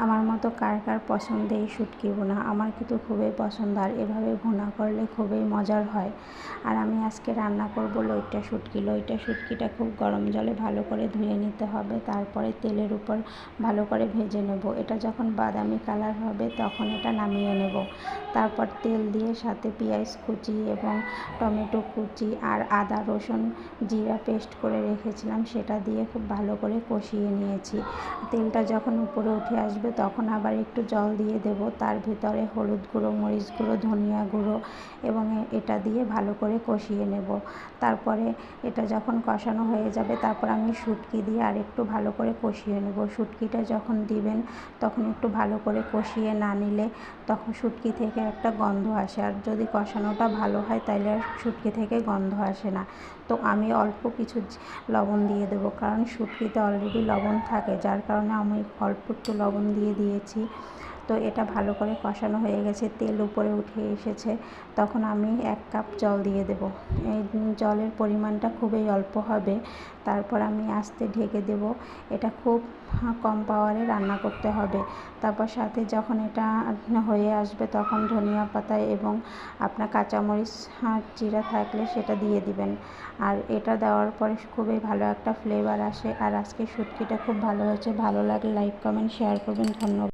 আমার মতো কার কার পছন্দ এই শুটকি ভুনা? আমার কিন্তু খুবই পছন্দ, আর এভাবে ভুনা করলে খুবই মজার হয়। আর আমি আজকে রান্না করব লইট্টা শুটকি। লইট্টা শুটকিটা খুব গরম জলে ভালো করে ধুয়ে নিতে হবে, তারপরে তেলের উপর ভালো করে ভেজে নেব। এটা যখন বাদামি কালার হবে তখন এটা নামিয়ে নেব। তারপর তেল দিয়ে সাথে পেঁয়াজ কুচি এবং টমেটো কুচি আর আদা রসুন জিরা পেস্ট করে রেখেছিলাম, সেটা দিয়ে খুব ভালো করে কষিয়ে নিয়েছি। তেলটা যখন উপরে উঠে আসবে তখন আবার একটু জল দিয়ে দেব, তার ভিতরে হলুদ গুঁড়ো, মরিচ গুঁড়ো, ধনিয়া গুঁড়ো এবং এটা দিয়ে ভালো করে কষিয়ে নেব। তারপরে এটা যখন কষানো হয়ে যাবে তারপর আমি শুটকি দিয়ে আর একটু ভালো করে কষিয়ে নেব। শুটকিটা যখন দিবেন তখন একটু ভালো করে কষিয়ে না নিলে তখন শুটকি থেকে একটা গন্ধ আসে, আর যদি কষানোটা ভালো হয় তাহলে আর শুটকি থেকে গন্ধ আসে না। তো আমি অল্প কিছু লবণ দিয়ে দেবো, কারণ শুটকিতে অলরেডি লবণ থাকে, যার কারণে আমি অল্প একটু লবণ দিয়ে দিয়েছি। তো এটা ভালো করে কষানো হয়ে গেছে, তেল উপরে উঠে এসেছে, তখন আমি 1 কাপ জল দিয়ে দেব। এই জলের পরিমাণটা খুবই অল্প হবে। তারপর আমি আস্তে ঢেকে দেব। এটা খুব কম পাওয়ারে রান্না করতে হবে। তারপর সাথে যখন এটা হয়ে আসবে তখন ধনিয়া পাতা এবং আপনার কাঁচামরিচ চিরা থাকলে সেটা দিয়ে দিবেন। আর এটা দেওয়ার পরে খুবই ভালো একটা ফ্লেভার আসে। আর আজকে শুটকিটা খুব ভালো হয়েছে। ভালো লাগলে লাইক কমেন্ট শেয়ার করবেন। ধন্যবাদ।